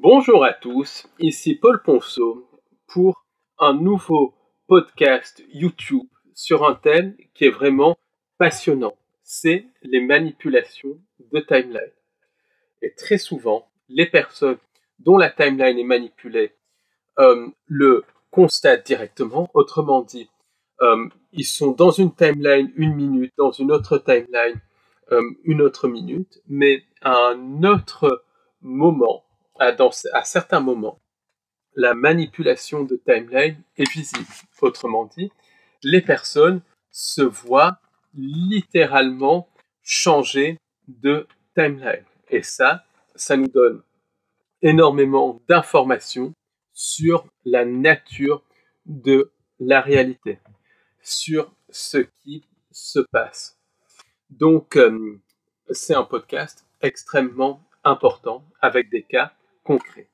Bonjour à tous, ici Paul Ponceau pour un nouveau podcast YouTube sur un thème qui est vraiment passionnant. C'est les manipulations de timeline. Et très souvent, les personnes dont la timeline est manipulée le constatent directement. Autrement dit, ils sont dans une timeline une minute, dans une autre timeline une autre minute, mais à un autre moment, à certains moments, la manipulation de timeline est visible. Autrement dit, les personnes se voient littéralement changer de timeline. Et ça nous donne énormément d'informations sur la nature de la réalité, sur ce qui se passe. Donc, c'est un podcast extrêmement important avec des cas concrets.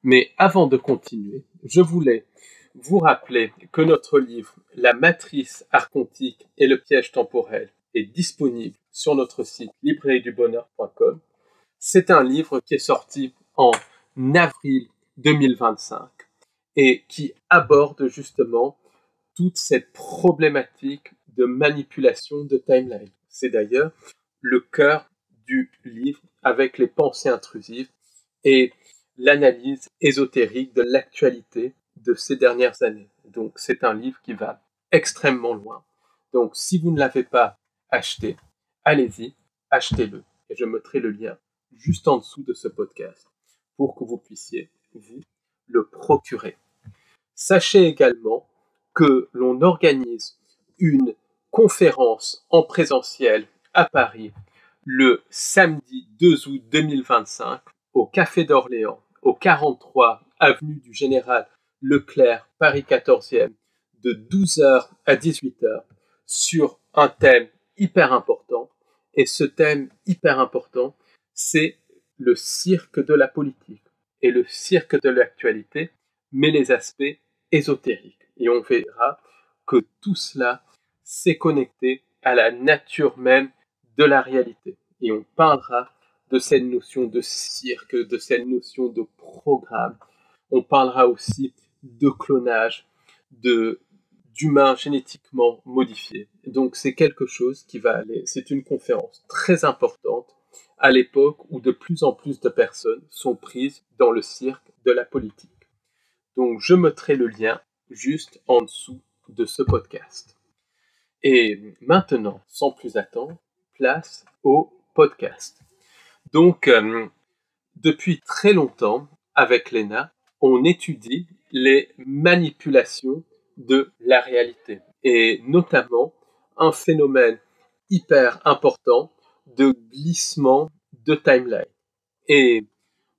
Mais avant de continuer, je voulais vous rappeler que notre livre La matrice archontique et le piège temporel est disponible sur notre site librairiedubonheur.com. C'est un livre qui est sorti en avril 2025 et qui aborde justement toute cette problématique de manipulation de timeline. C'est d'ailleurs le cœur du livre avec les pensées intrusives et l'analyse ésotérique de l'actualité de ces dernières années. Donc c'est un livre qui va extrêmement loin. Donc si vous ne l'avez pas acheté, allez-y, achetez-le. Et je mettrai le lien juste en dessous de ce podcast pour que vous puissiez vous le procurer. Sachez également que l'on organise une conférence en présentiel à Paris le samedi 2 août 2025 au Café d'Orléans, au 43 avenue du Général Leclerc, Paris 14e, de 12h à 18h, sur un thème hyper important. Et ce thème hyper important, c'est le cirque de la politique et le cirque de l'actualité, mais les aspects ésotériques. Et on verra que tout cela s'est connecté à la nature même de la réalité. Et on parlera de cette notion de cirque, de cette notion de programme. On parlera aussi de clonage, d'humains génétiquement modifiés. Donc c'est quelque chose qui va aller, c'est une conférence très importante à l'époque où de plus en plus de personnes sont prises dans le cirque de la politique. Donc je mettrai le lien juste en dessous de ce podcast. Et maintenant, sans plus attendre, place au podcast. Donc, depuis très longtemps, avec Léna, on étudie les manipulations de la réalité, et notamment un phénomène hyper important de glissement de timeline. Et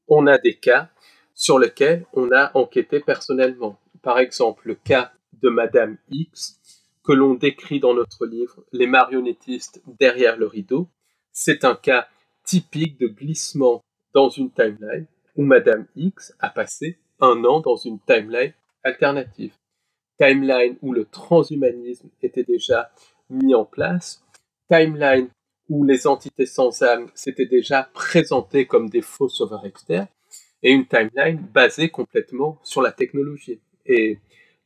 on a des cas sur lesquels on a enquêté personnellement. Par exemple, le cas de Madame X, que l'on décrit dans notre livre Les marionnettistes derrière le rideau. C'est un cas typique de glissement dans une timeline où Madame X a passé un an dans une timeline alternative. Timeline où le transhumanisme était déjà mis en place, timeline où les entités sans âme s'étaient déjà présentées comme des faux sauveurs externes, et une timeline basée complètement sur la technologie. Et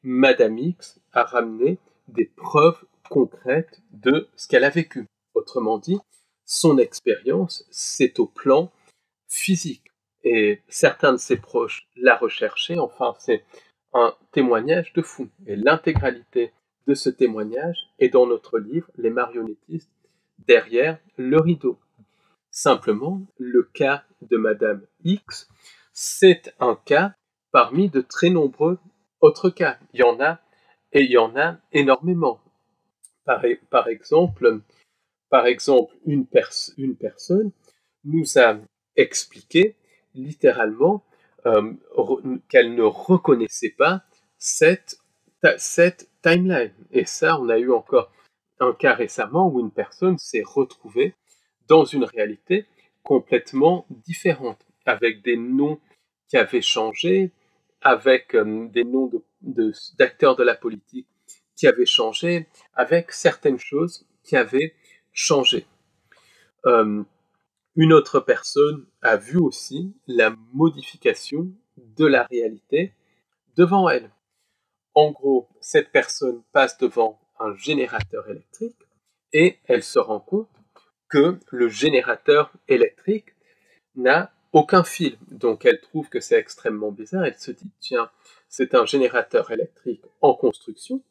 Madame X a ramené des preuves concrètes de ce qu'elle a vécu. Autrement dit, son expérience, c'est au plan physique. Et certains de ses proches l'ont recherché, enfin, c'est un témoignage de fou. Et l'intégralité de ce témoignage est dans notre livre Les marionnettistes derrière le rideau. Simplement, le cas de Madame X, c'est un cas parmi de très nombreux autres cas. Il y en a, et il y en a énormément. Par exemple, une personne nous a expliqué littéralement qu'elle ne reconnaissait pas cette timeline. Et ça, on a eu encore un cas récemment où une personne s'est retrouvée dans une réalité complètement différente, avec des noms qui avaient changé, avec des noms d'acteurs de la politique qui avaient changé, avec certaines choses qui avaient changé. Une autre personne a vu aussi la modification de la réalité devant elle. En gros, cette personne passe devant un générateur électrique et elle se rend compte que le générateur électrique n'a aucun fil. Donc elle trouve que c'est extrêmement bizarre. Elle se dit, tiens, c'est un générateur électrique en construction.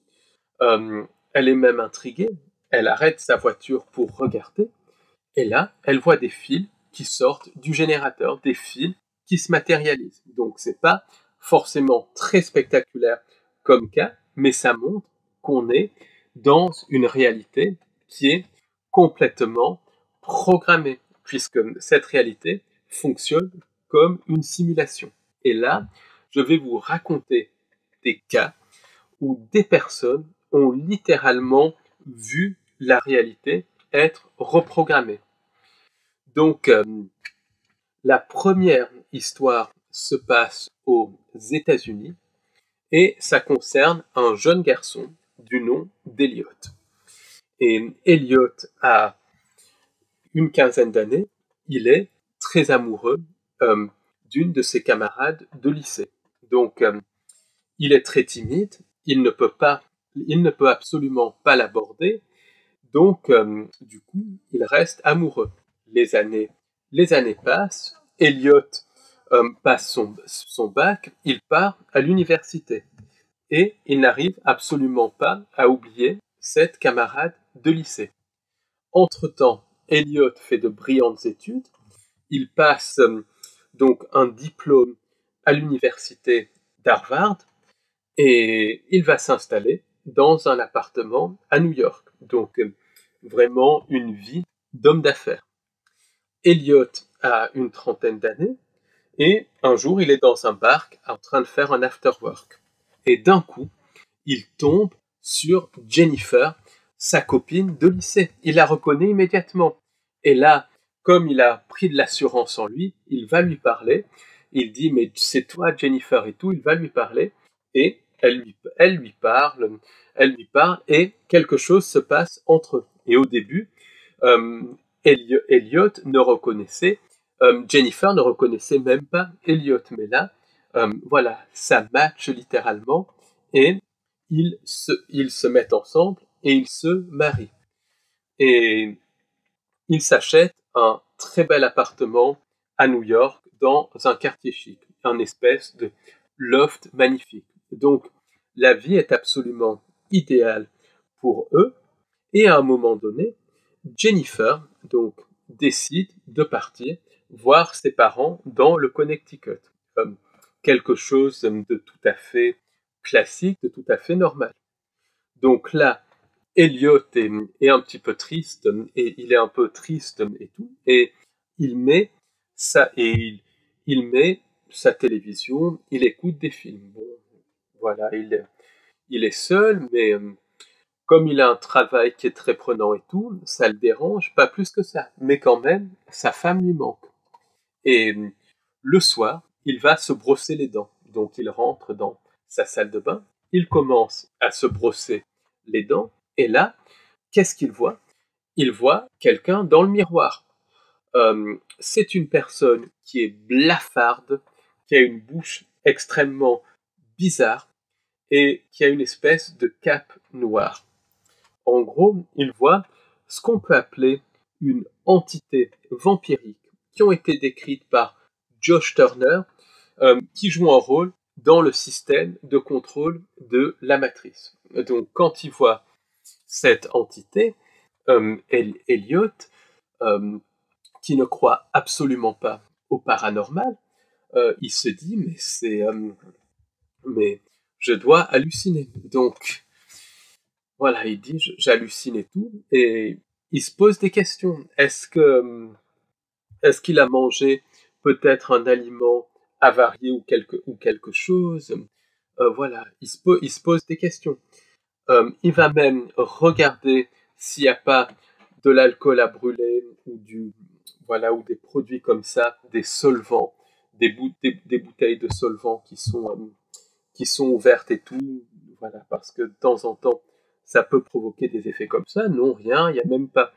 Elle est même intriguée. Elle arrête sa voiture pour regarder. Et là, elle voit des fils qui sortent du générateur, des fils qui se matérialisent. Donc c'est pas forcément très spectaculaire comme cas, mais ça montre qu'on est dans une réalité qui est complètement programmée, puisque cette réalité fonctionne comme une simulation. Et là, je vais vous raconter des cas où des personnes ont littéralement vu la réalité être reprogrammée. Donc, la première histoire se passe aux États-Unis et ça concerne un jeune garçon du nom d'Eliot. Et Eliot a une quinzaine d'années, il est très amoureux d'une de ses camarades de lycée. Donc, il est très timide, il ne peut absolument pas l'aborder. Donc, du coup, il reste amoureux. Les années passent. Elliot passe son bac. Il part à l'université. Et il n'arrive absolument pas à oublier cette camarade de lycée. Entre-temps, Elliot fait de brillantes études. Il passe donc un diplôme à l'université d'Harvard et il va s'installer dans un appartement à New York. Donc, vraiment une vie d'homme d'affaires. Elliot a une trentaine d'années et un jour, il est dans un bar en train de faire un after-work. Et d'un coup, il tombe sur Jennifer, sa copine de lycée. Il la reconnaît immédiatement. Et là, comme il a pris de l'assurance en lui, il va lui parler. Il dit, mais c'est toi Jennifer et tout, il va lui parler. Et elle lui parle et quelque chose se passe entre eux. Et au début, euh, Elliot ne reconnaissait, Jennifer ne reconnaissait même pas Elliot. Mais là, voilà, ça match littéralement et ils se mettent ensemble et ils se marient. Et ils s'achètent un très bel appartement à New York dans un quartier chic, un espèce de loft magnifique. Donc, la vie est absolument idéale pour eux. Et à un moment donné, Jennifer donc décide de partir voir ses parents dans le Connecticut, comme quelque chose de tout à fait classique, de tout à fait normal. Donc là, Elliot est un petit peu triste et il est un peu triste et tout, et il met il met sa télévision, il écoute des films. Bon, voilà, il est seul, mais comme il a un travail qui est très prenant et tout, ça le dérange, pas plus que ça. Mais quand même, sa femme lui manque. Et le soir, il va se brosser les dents. Donc il rentre dans sa salle de bain, il commence à se brosser les dents, et là, qu'est-ce qu'il voit? Il voit quelqu'un dans le miroir. C'est une personne qui est blafarde, qui a une bouche extrêmement bizarre et qui a une espèce de cape noire. En gros, il voit ce qu'on peut appeler une entité vampirique qui ont été décrites par Josh Turner, qui joue un rôle dans le système de contrôle de la matrice. Donc, quand il voit cette entité, Elliot, euh, qui ne croit absolument pas au paranormal, il se dit mais je dois halluciner. Donc voilà, il dit j'hallucine et tout, et il se pose des questions. Est-ce qu'il a mangé peut-être un aliment avarié ou quelque chose? Voilà, il se pose des questions. Il va même regarder s'il n'y a pas de l'alcool à brûler voilà, ou des produits comme ça, des solvants, des bouteilles de solvants qui sont ouvertes et tout, voilà, parce que de temps en temps, ça peut provoquer des effets comme ça. Non, rien, il n'y a même pas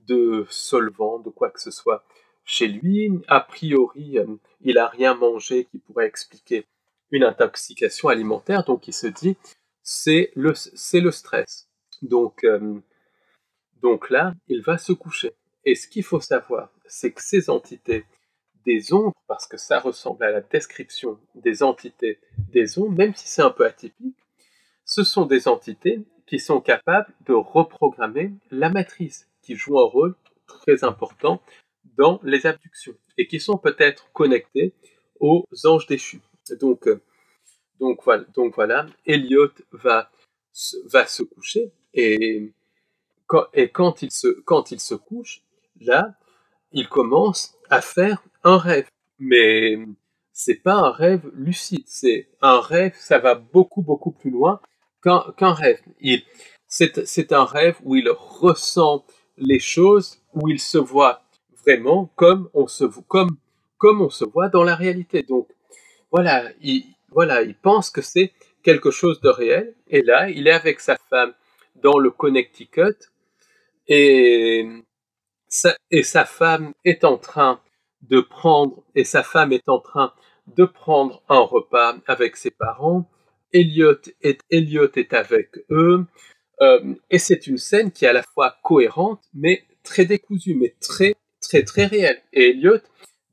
de solvant, de quoi que ce soit chez lui. A priori, il n'a rien mangé qui pourrait expliquer une intoxication alimentaire, donc il se dit c'est le stress. Donc là, il va se coucher. Et ce qu'il faut savoir, c'est que ces entités des ombres, parce que ça ressemble à la description des entités des ombres, même si c'est un peu atypique, ce sont des entités qui sont capables de reprogrammer la matrice, qui joue un rôle très important dans les abductions, et qui sont peut-être connectées aux anges déchus. Donc, voilà, Elliot va se coucher, et quand il se couche, là, il commence à faire un rêve. Mais c'est pas un rêve lucide, c'est un rêve, ça va beaucoup, beaucoup plus loin qu'un rêve. C'est un rêve où il ressent les choses, où il se voit vraiment comme on se voit dans la réalité. Donc, il pense que c'est quelque chose de réel. Et là, il est avec sa femme dans le Connecticut, et sa femme est en train de prendre un repas avec ses parents. Elliot est avec eux, et c'est une scène qui est à la fois cohérente, mais très décousue, mais très, très, très réelle. Et Elliot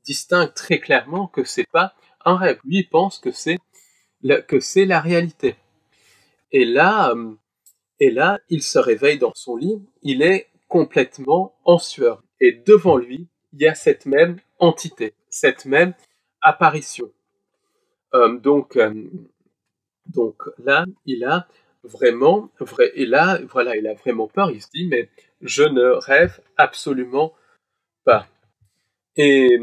distingue très clairement que c'est pas un rêve. Lui, il pense que c'est la réalité. Et là, il se réveille dans son lit, il est complètement en sueur. Et devant lui, il y a cette même entité, cette même apparition. Euh, donc, euh, donc là, il a il a vraiment peur. Il se dit, mais je ne rêve absolument pas. Et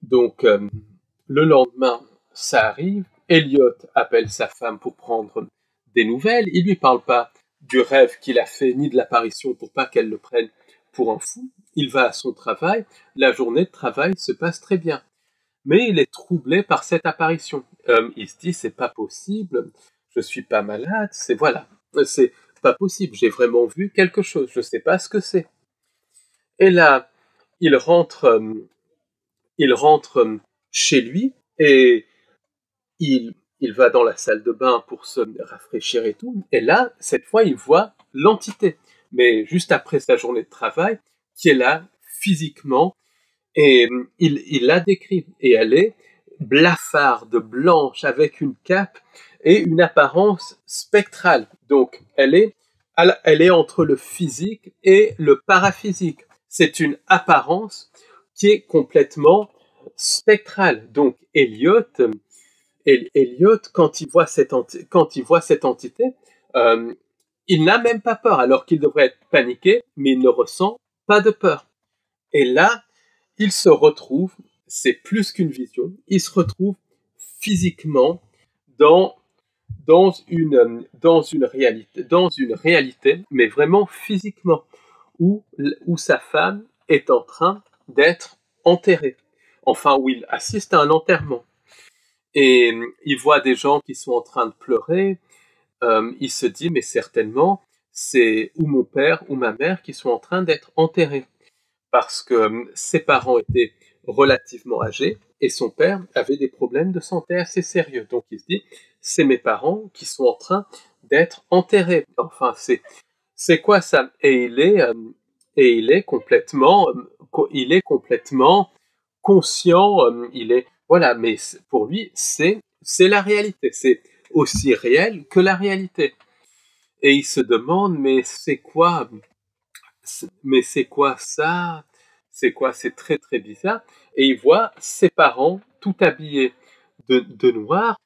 donc, le lendemain, ça arrive. Elliot appelle sa femme pour prendre des nouvelles. Il lui parle pas du rêve qu'il a fait, ni de l'apparition, pour pas qu'elle le prenne pour un fou. Il va à son travail. La journée de travail se passe très bien. Mais il est troublé par cette apparition. Il se dit, c'est pas possible. Je suis pas malade. C'est pas possible. J'ai vraiment vu quelque chose. Je sais pas ce que c'est. Et là, il rentre, euh, il rentre chez lui, et il va dans la salle de bain pour se rafraîchir et tout. Et là, cette fois, il voit l'entité, mais juste après sa journée de travail, qui est là physiquement, et il la décrit. Et elle est blafarde, blanche, avec une cape et une apparence spectrale. Donc, elle est entre le physique et le paraphysique. C'est une apparence qui est complètement spectrale. Donc, Elliot, quand il voit cette entité, euh, il n'a même pas peur, alors qu'il devrait être paniqué, mais il ne ressent pas de peur. Et là, il se retrouve, c'est plus qu'une vision, il se retrouve physiquement dans, dans une réalité, mais vraiment physiquement, où sa femme est en train d'être enterrée. Enfin, où il assiste à un enterrement. Et il voit des gens qui sont en train de pleurer. Il se dit, mais certainement, c'est ou mon père ou ma mère qui sont en train d'être enterrés. Parce que ses parents étaient relativement âgés et son père avait des problèmes de santé assez sérieux. Donc il se dit, c'est mes parents qui sont en train d'être enterrés. Enfin, c'est quoi ça? Et il est complètement, conscient. Voilà, mais pour lui, c'est la réalité. C'est aussi réel que la réalité. Et il se demande, mais c'est quoi ça? C'est quoi? C'est très très bizarre. Et il voit ses parents tout habillés de noir,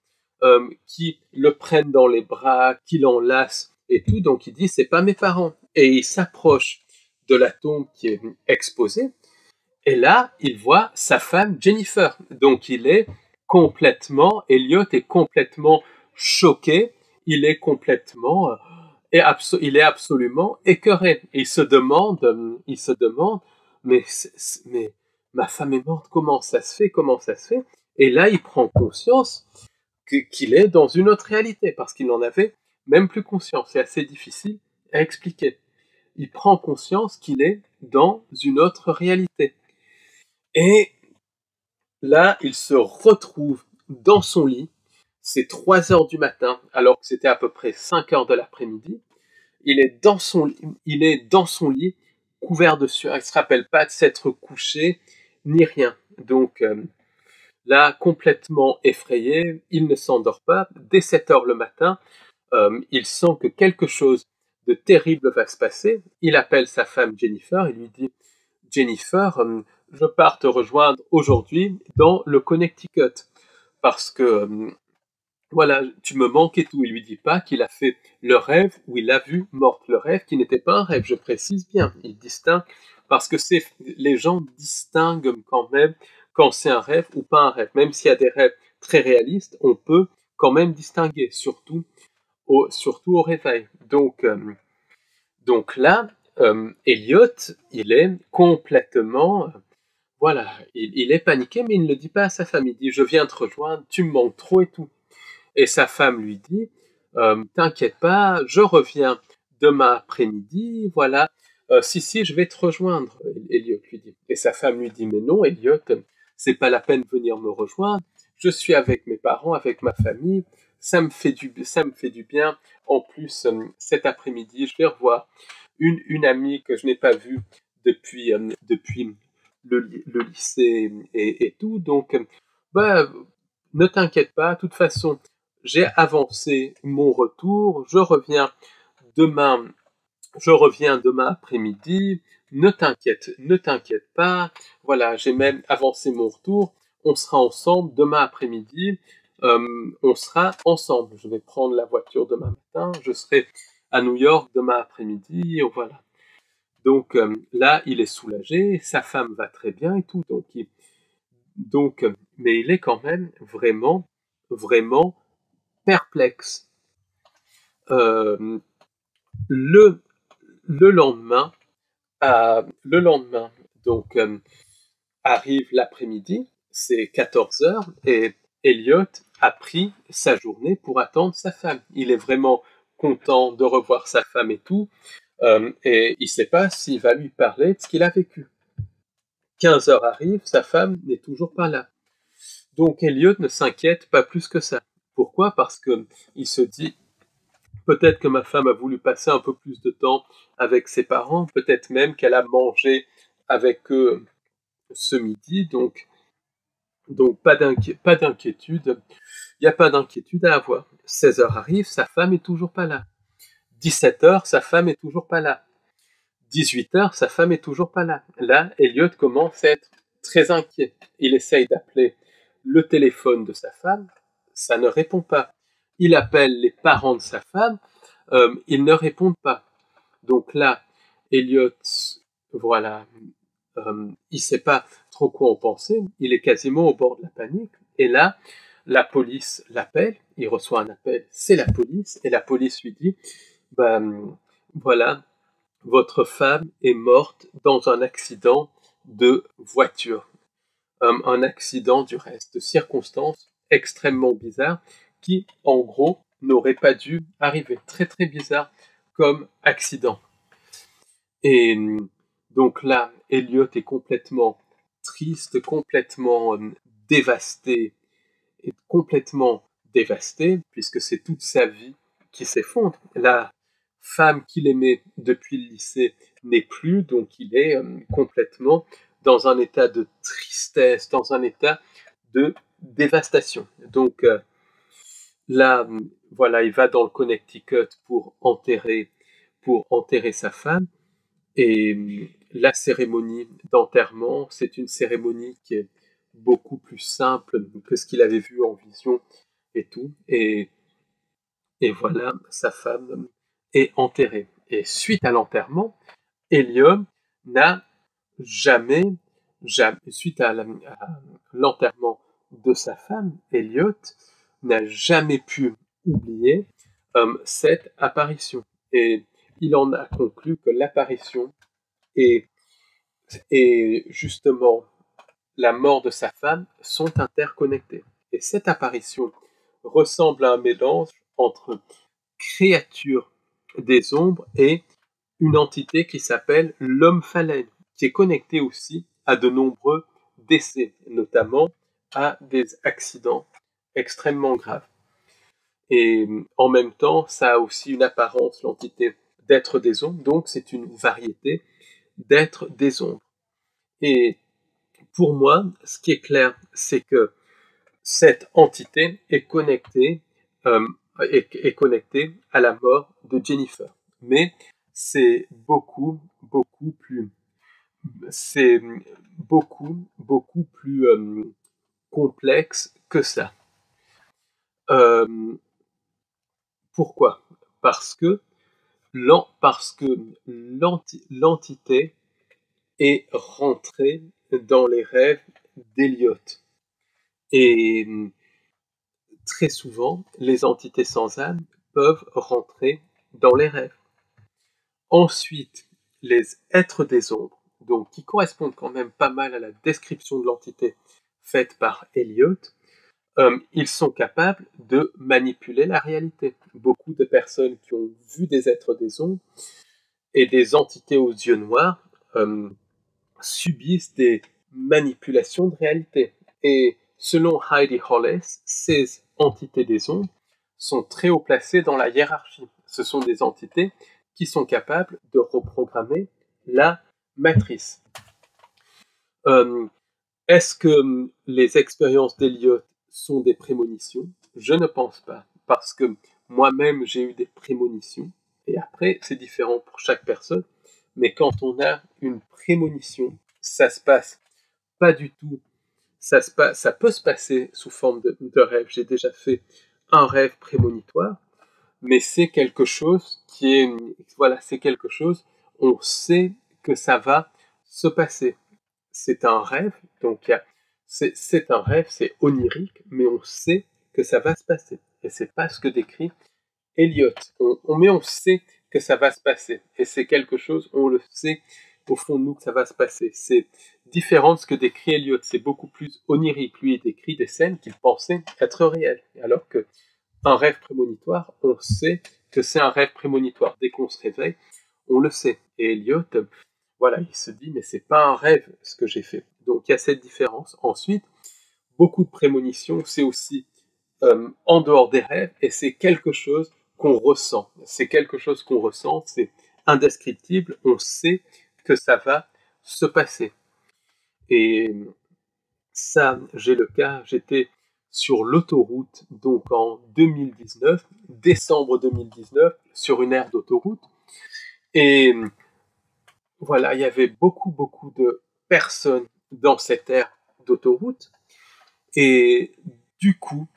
qui le prennent dans les bras, qui l'enlacent et tout. Donc il dit, c'est pas mes parents. Et il s'approche de la tombe qui est exposée. Et là, il voit sa femme Jennifer. Donc Elliot est complètement choqué. Il est complètement il est absolument écœuré. Et il se demande, mais ma femme est morte, comment ça se fait, comment ça se fait? Et là, il prend conscience qu'il est dans une autre réalité, parce qu'il n'en avait même plus conscience. C'est assez difficile à expliquer. Il prend conscience qu'il est dans une autre réalité. Et là, il se retrouve dans son lit. C'est 3 heures du matin, alors que c'était à peu près 5 heures de l'après-midi. Il est dans son lit, couvert de sueur. Il ne se rappelle pas de s'être couché, ni rien. Donc là, complètement effrayé, il ne s'endort pas. Dès 7 heures le matin, il sent que quelque chose de terrible va se passer. Il appelle sa femme Jennifer et lui dit: Jennifer, je pars te rejoindre aujourd'hui dans le Connecticut parce que voilà, tu me manques et tout. Il lui dit pas qu'il a fait le rêve où il a vu morte. Le rêve qui n'était pas un rêve, je précise bien. Il distingue parce que les gens distinguent quand même quand c'est un rêve ou pas un rêve. Même s'il y a des rêves très réalistes, on peut quand même distinguer, surtout au réveil. Donc là, Elliot, il est complètement, voilà, il est paniqué, mais il ne le dit pas à sa femme. Il dit: je viens te rejoindre, tu me manques trop et tout. Et sa femme lui dit: t'inquiète pas, je reviens demain après-midi, voilà. Si, je vais te rejoindre, Elliot lui dit. Et sa femme lui dit: mais non, Elliot, c'est pas la peine de venir me rejoindre. Je suis avec mes parents, avec ma famille. Ça me fait du bien. En plus, cet après-midi, je vais revoir une amie que je n'ai pas vue depuis le lycée et tout. Donc, bah, ne t'inquiète pas. De toute façon, j'ai avancé mon retour. Demain, je reviens demain après-midi. Ne t'inquiète pas. Voilà, j'ai même avancé mon retour. On sera ensemble demain après-midi. On sera ensemble. Je vais prendre la voiture demain matin. Je serai à New York demain après-midi. Voilà. Donc là, il est soulagé. Sa femme va très bien et tout. Mais il est quand même vraiment, vraiment perplexe. Euh, le, le lendemain, le lendemain, donc arrive l'après-midi, c'est 14 heures, et Elliot a pris sa journée pour attendre sa femme. Il est vraiment content de revoir sa femme et tout, et il ne sait pas s'il va lui parler de ce qu'il a vécu. 15 heures arrivent, sa femme n'est toujours pas là. Donc Elliot ne s'inquiète pas plus que ça. Pourquoi? Parce que il se dit: peut-être que ma femme a voulu passer un peu plus de temps avec ses parents, peut-être même qu'elle a mangé avec eux ce midi, donc pas d'inquiétude, il n'y a pas d'inquiétude à avoir. 16 heures arrive, sa femme est toujours pas là. 17 heures, sa femme est toujours pas là. 18 heures, sa femme est toujours pas là. Là, Elliot commence à être très inquiet. Il essaye d'appeler le téléphone de sa femme, ça ne répond pas. Il appelle les parents de sa femme, ils ne répondent pas. Donc là, Elliot, voilà, il ne sait pas trop quoi en penser, il est quasiment au bord de la panique. Et là, la police l'appelle, il reçoit un appel, c'est la police, et la police lui dit: voilà, votre femme est morte dans un accident de voiture. Un accident du reste, de circonstances extrêmement bizarres qui, en gros, n'auraient pas dû arriver. Très très bizarre comme accident. Et donc là, Elliot est complètement triste, complètement dévasté, et complètement dévasté, puisque c'est toute sa vie qui s'effondre. La femme qu'il aimait depuis le lycée n'est plus, donc il est complètement dans un état de tristesse, dans un état de dévastation. Donc là, voilà, il va dans le Connecticut pour enterrer sa femme. Et la cérémonie d'enterrement, c'est une cérémonie qui est beaucoup plus simple que ce qu'il avait vu en vision et tout. Et voilà, sa femme est enterrée. Et suite à l'enterrement, Elliot n'a suite à l'enterrement de sa femme, Elliot n'a jamais pu oublier cette apparition. Et il en a conclu que l'apparition et, et justement la mort de sa femme sont interconnectés. Et cette apparition ressemble à un mélange entre créature des ombres et une entité qui s'appelle l'homme phalène, qui est connectée aussi à de nombreux décès, notamment à des accidents extrêmement graves. Et en même temps, ça a aussi une apparence, l'entité d'être des ombres, donc c'est une variété d'être des ombres. Et pour moi, ce qui est clair, c'est que cette entité est connectée, est connectée à la mort de Jennifer. Mais c'est beaucoup plus complexe que ça. Pourquoi? Parce que l'entité est rentrée dans les rêves d'Eliot. Et très souvent, les entités sans âme peuvent rentrer dans les rêves. Ensuite, les êtres des ombres, donc qui correspondent quand même pas mal à la description de l'entité faite par Eliot, ils sont capables de manipuler la réalité. Beaucoup de personnes qui ont vu des êtres des ombres et des entités aux yeux noirs subissent des manipulations de réalité. Et selon Heidi Hollis, ces entités des ombres sont très haut placées dans la hiérarchie. Ce sont des entités qui sont capables de reprogrammer la matrice. Est-ce que les expériences d'Eliot sont des prémonitions? Je ne pense pas, parce que moi-même j'ai eu des prémonitions, et après c'est différent pour chaque personne, mais quand on a une prémonition, ça se passe pas du tout, ça peut se passer sous forme de rêve. J'ai déjà fait un rêve prémonitoire, mais c'est quelque chose qui est, voilà, c'est quelque chose, on sait que ça va se passer. C'est un rêve, donc c'est un rêve, c'est onirique, mais on sait que ça va se passer. Et c'est pas ce que décrit Eliot. On sait que ça va se passer. Et c'est quelque chose, on le sait au fond de nous que ça va se passer. C'est différent de ce que décrit Eliot. C'est beaucoup plus onirique. Lui, il décrit des scènes qu'il pensait être réelles. Alors que un rêve prémonitoire, on sait que c'est un rêve prémonitoire. Dès qu'on se réveille, on le sait. Et Eliot, voilà, il se dit, mais c'est pas un rêve ce que j'ai fait. Donc il y a cette différence. Ensuite, beaucoup de prémonitions, c'est aussi en dehors des rêves, et c'est quelque chose qu'on ressent. C'est quelque chose qu'on ressent, c'est indescriptible, on sait que ça va se passer. Et ça, j'ai le cas, j'étais sur l'autoroute, donc en 2019, décembre 2019, sur une aire d'autoroute, et voilà, il y avait beaucoup de personnes dans cette aire d'autoroute, et du coup,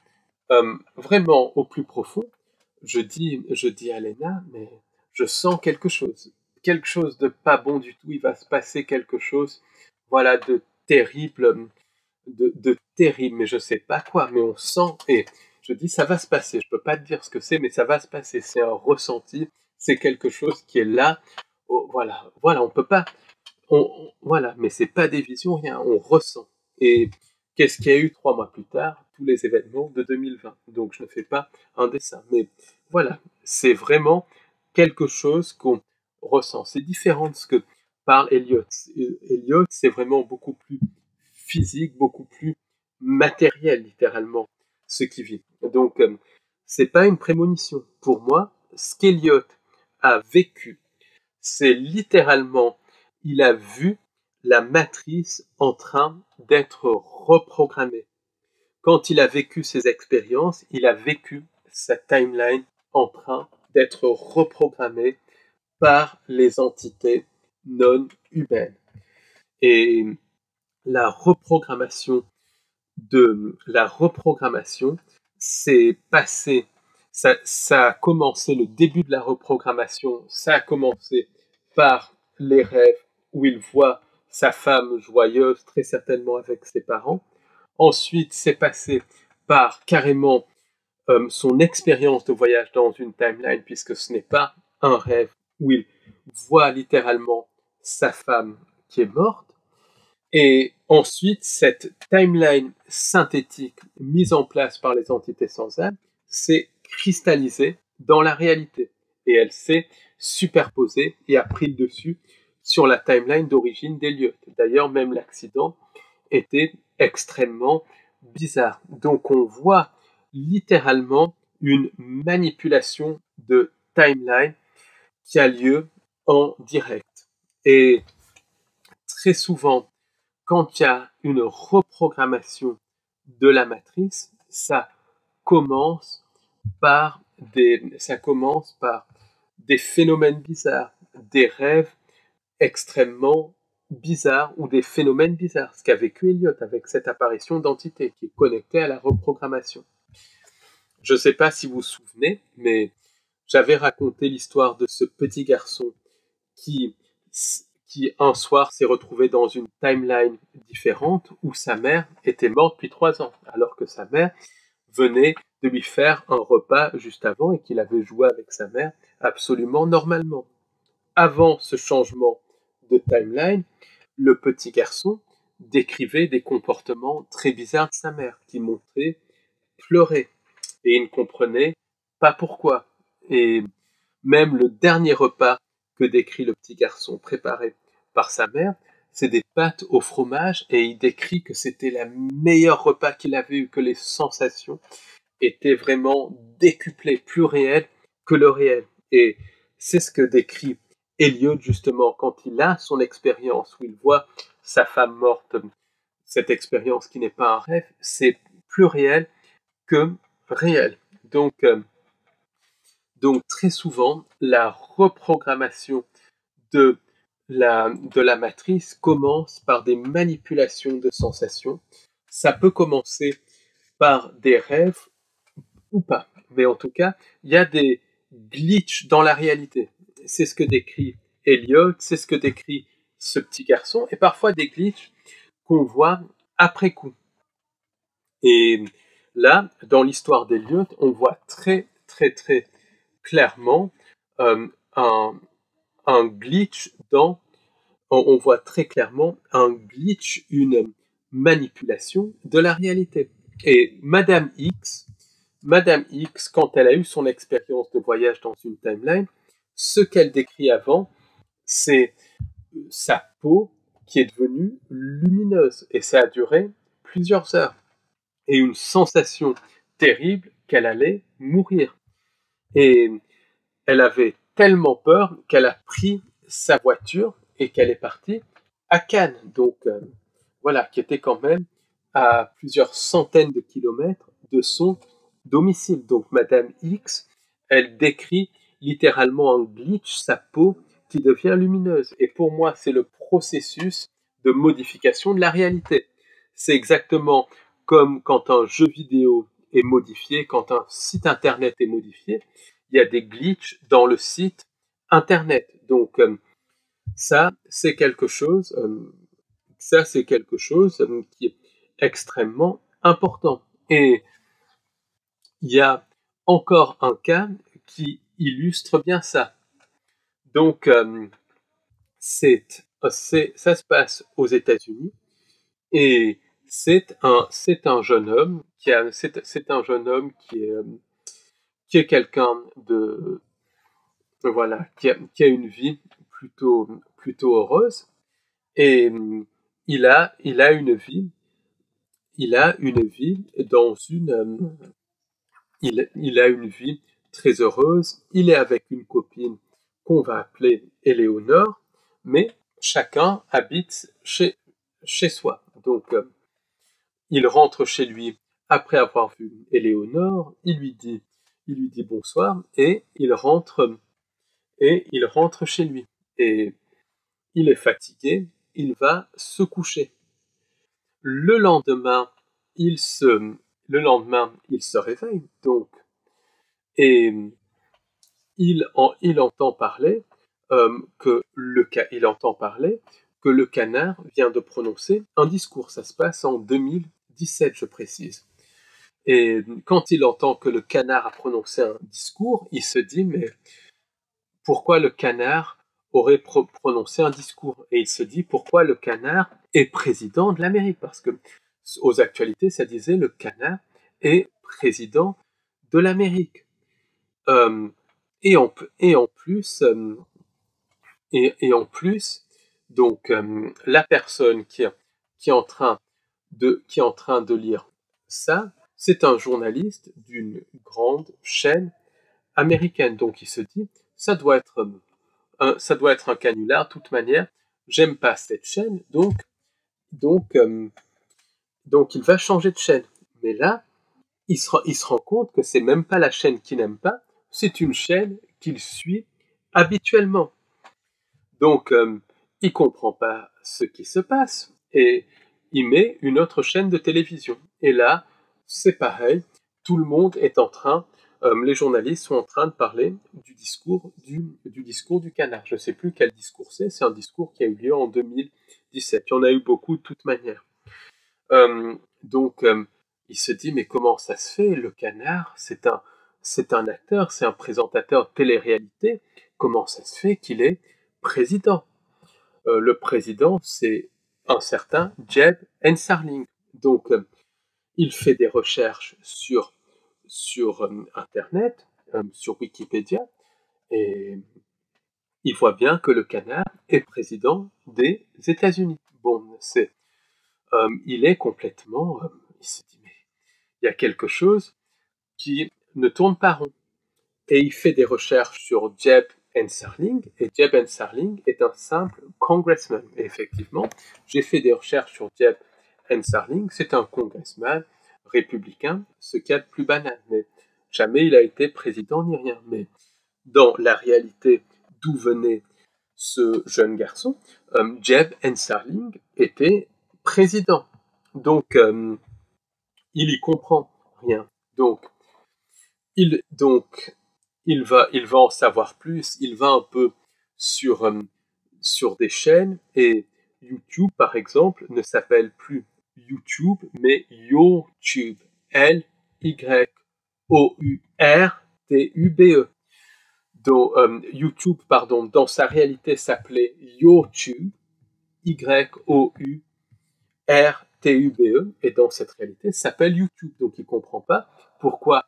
vraiment au plus profond, je dis à Léna, mais je sens quelque chose de pas bon du tout, il va se passer quelque chose, voilà, de terrible, de terrible, mais je sais pas quoi, mais on sent, et je dis, ça va se passer, je peux pas te dire ce que c'est, mais ça va se passer, c'est un ressenti, c'est quelque chose qui est là, oh, voilà, on peut pas, voilà, mais c'est pas des visions, rien, on ressent. Et qu'est-ce qu'il y a eu 3 mois plus tard? Tous les événements de 2020. Donc je ne fais pas un dessin. Mais voilà, c'est vraiment quelque chose qu'on ressent. C'est différent de ce que parle Eliot. Eliot, c'est vraiment beaucoup plus physique, beaucoup plus matériel, littéralement, ce qu'il vit. Donc, c'est pas une prémonition. Pour moi, ce qu'Eliot a vécu, c'est littéralement, il a vu la matrice en train d'être reprogrammée. Quand il a vécu ses expériences, il a vécu sa timeline en train d'être reprogrammée par les entités non humaines. Et la reprogrammation s'est passée, ça a commencé, le début de la reprogrammation, ça a commencé par les rêves où il voit sa femme joyeuse, très certainement avec ses parents. Ensuite, c'est passé par carrément son expérience de voyage dans une timeline, puisque ce n'est pas un rêve où il voit littéralement sa femme qui est morte. Et ensuite, cette timeline synthétique mise en place par les entités sans âme s'est cristallisée dans la réalité. Et elle s'est superposée et a pris le dessus sur la timeline d'origine d'Eliot. D'ailleurs, même l'accident était extrêmement bizarre. Donc on voit littéralement une manipulation de timeline qui a lieu en direct. Et très souvent, quand il y a une reprogrammation de la matrice, ça commence par des phénomènes bizarres, des rêves extrêmement bizarres ou des phénomènes bizarres, ce qu'a vécu Elliot avec cette apparition d'entité qui est connectée à la reprogrammation. Je ne sais pas si vous vous souvenez, mais j'avais raconté l'histoire de ce petit garçon qui, qui un soir s'est retrouvé dans une timeline différente où sa mère était morte depuis 3 ans, alors que sa mère venait de lui faire un repas juste avant et qu'il avait joué avec sa mère absolument normalement. Avant ce changement de timeline, le petit garçon décrivait des comportements très bizarres de sa mère, qui montrait pleurer, et il ne comprenait pas pourquoi. Et même le dernier repas que décrit le petit garçon préparé par sa mère, c'est des pâtes au fromage, et il décrit que c'était le meilleur repas qu'il avait eu, que les sensations étaient vraiment décuplées, plus réelles que le réel. Et c'est ce que décrit Elliot justement quand il a son expérience où il voit sa femme morte, cette expérience qui n'est pas un rêve, c'est plus réel que réel. Donc très souvent, la reprogrammation de la matrice commence par des manipulations de sensations. Ça peut commencer par des rêves ou pas. Mais en tout cas, il y a des glitches dans la réalité. C'est ce que décrit Elliot, c'est ce que décrit ce petit garçon, et parfois des glitches qu'on voit après coup. Et là, dans l'histoire d'Elliot, on voit très très très clairement euh, un, un glitch on voit très clairement un glitch, une manipulation de la réalité. Et Madame X, quand elle a eu son expérience de voyage dans une timeline, ce qu'elle décrit avant, c'est sa peau qui est devenue lumineuse. Et ça a duré plusieurs heures. Et une sensation terrible qu'elle allait mourir. Et elle avait tellement peur qu'elle a pris sa voiture et qu'elle est partie à Cannes. Donc voilà, qui était quand même à plusieurs centaines de kilomètres de son domicile. Donc Madame X, elle décrit littéralement en glitch sa peau qui devient lumineuse. Et pour moi, c'est le processus de modification de la réalité. C'est exactement comme quand un jeu vidéo est modifié, quand un site internet est modifié, il y a des glitches dans le site internet. Donc ça, c'est quelque chose, qui est extrêmement important. Et il y a encore un cas qui illustre bien ça. Donc, ça se passe aux États-Unis et c'est un jeune homme c'est un jeune homme qui est quelqu'un de voilà qui a une vie plutôt heureuse et il a une vie dans une il a une vie très heureuse. Il est avec une copine qu'on va appeler Éléonore, mais chacun habite chez soi. Donc, il rentre chez lui après avoir vu Éléonore, il lui dit bonsoir et il rentre chez lui. Et il est fatigué, il va se coucher. Le lendemain, il se, il se réveille, donc, et il entend parler il entend parler que le canard vient de prononcer un discours. Ça se passe en 2017, je précise. Et quand il entend que le canard a prononcé un discours, il se dit mais pourquoi le canard aurait prononcé un discours? Et il se dit pourquoi le canard est président de l'Amérique? Parce que aux actualités, ça disait le canard est président de l'Amérique. Euh, et en plus, donc la personne qui est en train qui est en train de lire ça, c'est un journaliste d'une grande chaîne américaine. Donc il se dit, ça doit être un canular. De toute manière, j'aime pas cette chaîne, donc, euh, donc il va changer de chaîne. Mais là, il se rend compte que c'est même pas la chaîne qu'il n'aime pas, c'est une chaîne qu'il suit habituellement. Donc, il comprend pas ce qui se passe et il met une autre chaîne de télévision. Et là, c'est pareil, tout le monde est en train, les journalistes sont en train de parler du discours du canard. Je ne sais plus quel discours c'est un discours qui a eu lieu en 2017. Il y en a eu beaucoup de toute manière. Donc, il se dit, mais comment ça se fait? Le canard, c'est un acteur, c'est un présentateur de télé-réalité. Comment ça se fait qu'il est président? Le président, c'est un certain Jeb Ensarling. Donc, il fait des recherches sur Internet, sur Wikipédia, et il voit bien que le canard est président des États-Unis. Bon, il est complètement, il se dit, mais il y a quelque chose qui ne tourne pas rond. Et il fait des recherches sur Jeb Ensarling, et Jeb Ensarling est un simple congressman. Et effectivement, j'ai fait des recherches sur Jeb Ensarling, c'est un congressman républicain, ce qu'il y a de plus banal, mais jamais il a été président ni rien. Mais dans la réalité d'où venait ce jeune garçon, Jeb Ensarling était président. Donc, il y comprend rien. Donc, il va en savoir plus, il va un peu sur des chaînes, et YouTube, par exemple, ne s'appelle plus YouTube, mais YouTube. L-Y-O-U-R-T-U-B-E. YouTube, pardon, dans sa réalité s'appelait YouTube, Y-O-U-R-T-U-B-E, et dans cette réalité s'appelle YouTube. Donc il ne comprend pas pourquoi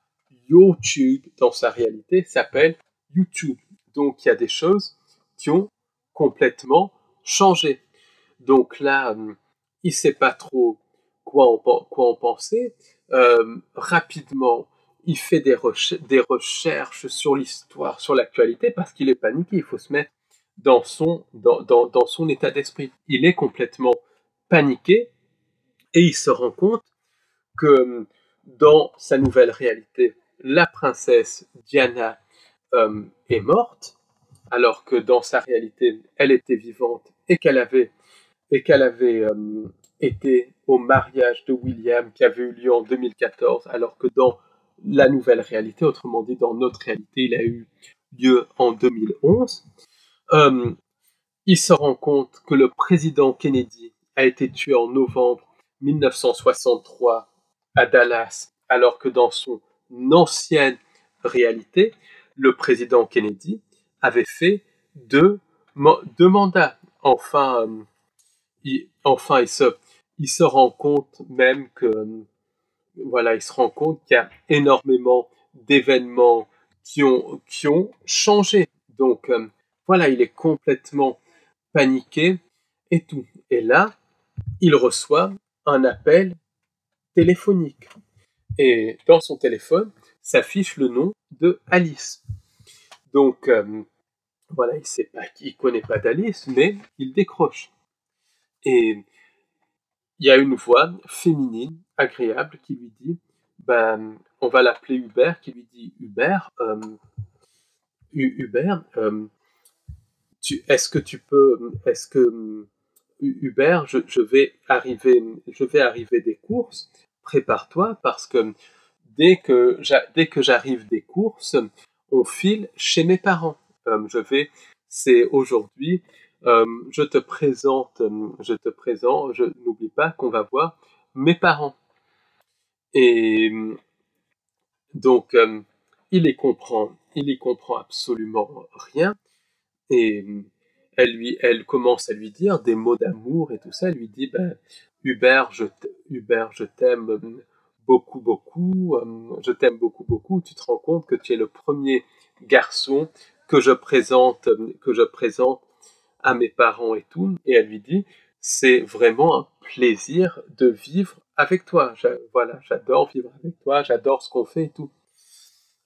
YouTube, dans sa réalité, s'appelle YouTube. Donc il y a des choses qui ont complètement changé. Donc là, il ne sait pas trop quoi en penser. Rapidement, il fait des recherches sur l'histoire, sur l'actualité, parce qu'il est paniqué. Il faut se mettre dans son état d'esprit. Il est complètement paniqué et il se rend compte que dans sa nouvelle réalité, la princesse Diana est morte, alors que dans sa réalité, elle était vivante et qu'elle avait été au mariage de William qui avait eu lieu en 2014, alors que dans la nouvelle réalité, autrement dit dans notre réalité, il a eu lieu en 2011. Euh, il se rend compte que le président Kennedy a été tué en novembre 1963 à Dallas, alors que dans son ancienne réalité, le président Kennedy avait fait deux mandats. Enfin, il se rend compte même que, voilà, il se rend compte qu'il y a énormément d'événements qui ont changé. Donc, voilà, il est complètement paniqué et tout. Et là, il reçoit un appel téléphonique. Et dans son téléphone s'affiche le nom de Alice. Donc, voilà, il connaît pas d'Alice, mais il décroche. Et il y a une voix féminine, agréable, qui lui dit, ben, on va l'appeler Hubert, qui lui dit, Hubert, est-ce que Hubert, je vais arriver des courses, prépare-toi parce que dès que j'arrive des courses, on file chez mes parents. C'est aujourd'hui, n'oublie pas qu'on va voir mes parents. Et donc, il y comprend absolument rien. Et elle commence à lui dire des mots d'amour et tout ça. Elle lui dit, ben, Hubert, je t'aime beaucoup, beaucoup. Je t'aime beaucoup, beaucoup. Tu te rends compte que tu es le premier garçon que je présente à mes parents et tout. Et elle lui dit, c'est vraiment un plaisir de vivre avec toi. Voilà, j'adore vivre avec toi, j'adore ce qu'on fait et tout.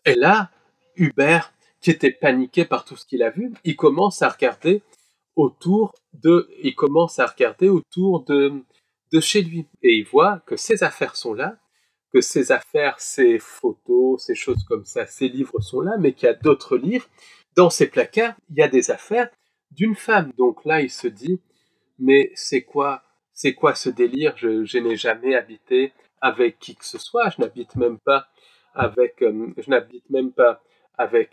Et là, Hubert, qui était paniqué par tout ce qu'il a vu, il commence à regarder autour de chez lui. Et il voit que ses affaires sont là, que ses affaires, ses photos, ses choses comme ça, ses livres sont là, mais qu'il y a d'autres livres. Dans ses placards, il y a des affaires d'une femme. Donc là, il se dit, mais c'est quoi ce délire? Je n'ai jamais habité avec qui que ce soit. Je n'habite même pas avec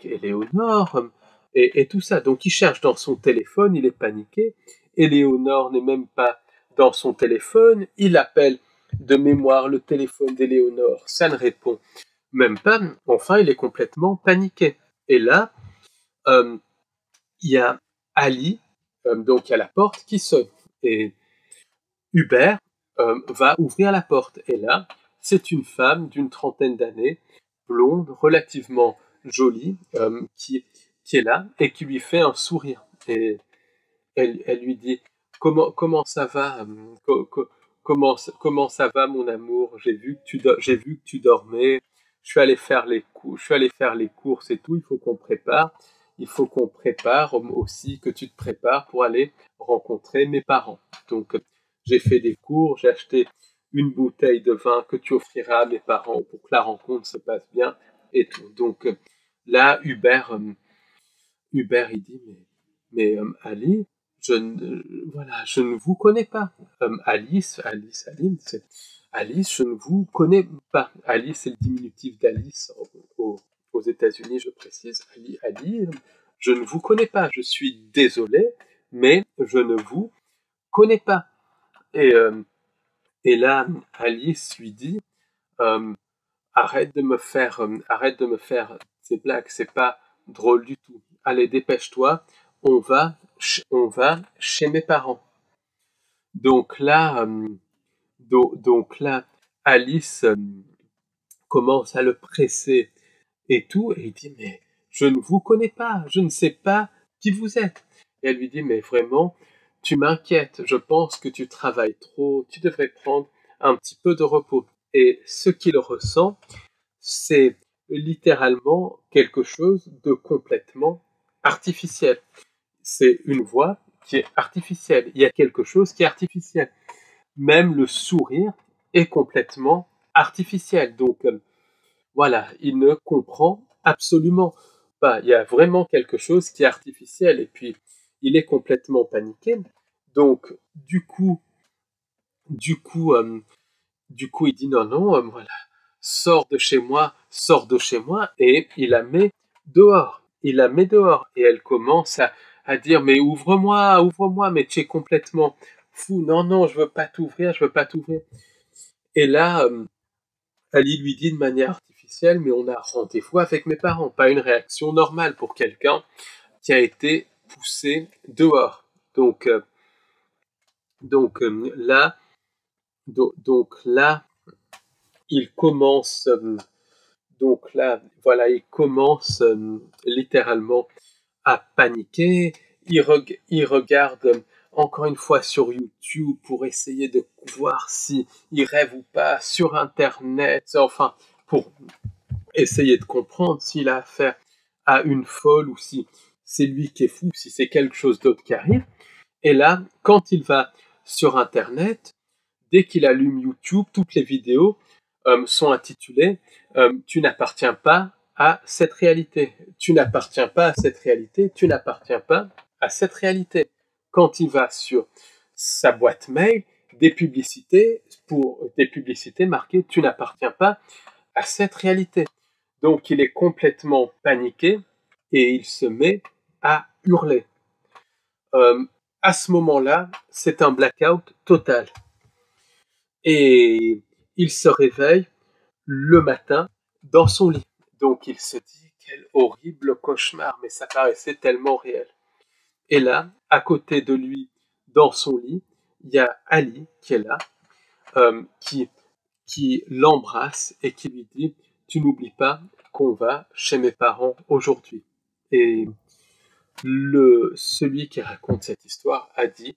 Éléonore et tout ça. Donc il cherche dans son téléphone, il est paniqué. Éléonore n'est même pas dans son téléphone. Il appelle de mémoire le téléphone d'Éléonore, ça ne répond même pas. Enfin, il est complètement paniqué. Et là, euh, il y a Ali, donc il y a la porte qui sonne. Et Hubert va ouvrir la porte. Et là, c'est une femme d'une trentaine d'années, blonde, relativement jolie, qui est là et qui lui fait un sourire. Et elle lui dit comment ça va comment ça va mon amour? J'ai vu que tu dormais. Je suis allé faire les courses et tout. Il faut qu'on prépare aussi que tu te prépares pour aller rencontrer mes parents. Donc j'ai fait des cours, j'ai acheté une bouteille de vin que tu offriras à mes parents pour que la rencontre se passe bien et tout. Donc là, Hubert, il dit, Ali, voilà, je ne vous connais pas. Aline, Alice, je ne vous connais pas. Alice, c'est le diminutif d'Alice aux États-Unis, je précise. Je ne vous connais pas. Je suis désolé, mais je ne vous connais pas. Et, euh, et là, Alice lui dit, euh, arrête de me faire ces blagues, c'est pas drôle du tout. Allez, dépêche-toi, on va chez mes parents. Donc là, donc là, Alice commence à le presser et tout, et il dit mais je ne vous connais pas, je ne sais pas qui vous êtes. Et elle lui dit mais vraiment, tu m'inquiètes, je pense que tu travailles trop, tu devrais prendre un petit peu de repos. Et ce qu'il ressent, c'est littéralement quelque chose de complètement artificiel. C'est une voix qui est artificielle. Il y a quelque chose qui est artificiel. Même le sourire est complètement artificiel. Donc voilà, il ne comprend absolument pas. Il y a vraiment quelque chose qui est artificiel. Et puis, il est complètement paniqué. Donc, du coup, euh, du coup, il dit non, non, voilà, sors de chez moi, et il la met dehors. Il la met dehors, et elle commence à dire, mais ouvre-moi, mais tu es complètement fou. Non, non, je veux pas t'ouvrir, je veux pas t'ouvrir. Et là, Ali lui dit de manière artificielle, mais on a rendez-vous avec mes parents, pas une réaction normale pour quelqu'un qui a été poussé dehors. Donc, donc là, donc là, il commence donc là, voilà, il commence littéralement à paniquer. Il regarde encore une fois sur YouTube pour essayer de voir si il rêve ou pas, sur Internet, enfin, pour essayer de comprendre s'il a affaire à une folle ou si c'est lui qui est fou, si c'est quelque chose d'autre qui arrive. Et là, quand il va sur Internet, dès qu'il allume YouTube, toutes les vidéos sont intitulées Tu n'appartiens pas à cette réalité. Tu n'appartiens pas à cette réalité. Tu n'appartiens pas à cette réalité. Quand il va sur sa boîte mail, des publicités marquées Tu n'appartiens pas à cette réalité. Donc il est complètement paniqué et il se met à hurler. À ce moment-là, c'est un blackout total. Et il se réveille le matin dans son lit. Donc il se dit quel horrible cauchemar, mais ça paraissait tellement réel. Et là, à côté de lui, dans son lit, il y a Ali qui est là, euh, qui, qui l'embrasse et qui lui dit tu n'oublies pas qu'on va chez mes parents aujourd'hui. Et celui qui raconte cette histoire a dit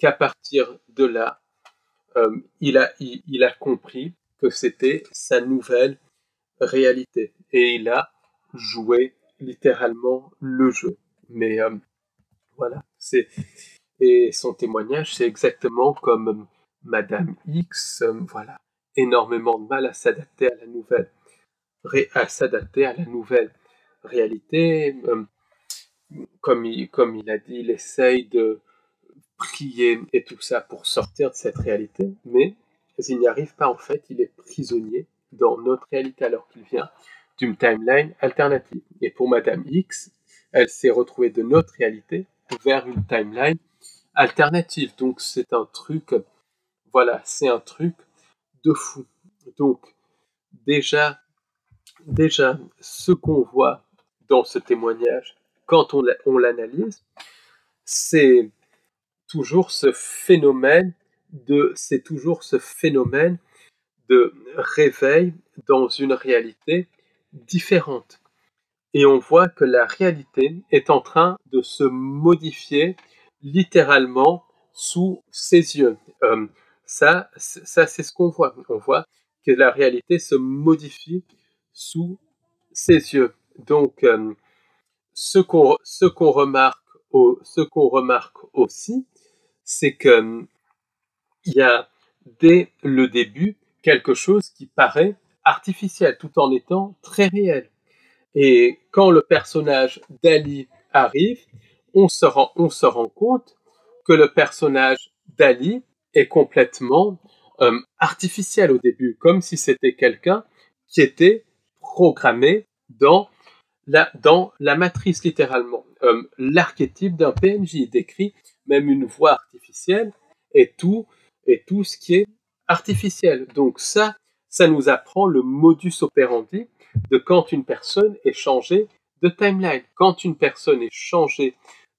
qu'à partir de là, il a compris que c'était sa nouvelle réalité. Et il a joué littéralement le jeu. Mais voilà, et son témoignage, c'est exactement comme Madame X, voilà, énormément de mal à s'adapter à la nouvelle réalité. Comme il a dit, il essaye de prier et tout ça pour sortir de cette réalité, mais il n'y arrive pas en fait, il est prisonnier dans notre réalité alors qu'il vient d'une timeline alternative. Et pour Madame X, elle s'est retrouvée de notre réalité vers une timeline alternative. Donc c'est un truc, voilà, c'est un truc de fou. Donc déjà, ce qu'on voit dans ce témoignage, quand on l'analyse, c'est toujours ce phénomène c'est toujours ce phénomène de réveil dans une réalité différente. Et on voit que la réalité est en train de se modifier littéralement sous ses yeux. Ça c'est ce qu'on voit. On voit que la réalité se modifie sous ses yeux. Donc, ce qu'on remarque aussi, c'est que il y a dès le début quelque chose qui paraît artificiel tout en étant très réel. Et quand le personnage d'Ali arrive, on se rend compte que le personnage d'Ali est complètement artificiel au début, comme si c'était quelqu'un qui était programmé dans la matrice littéralement. L'archétype d'un PNJ décrit même une voix artificielle et tout ce qui est artificiel. Donc ça nous apprend le modus operandi de quand une personne est changée de timeline. Quand une personne est changée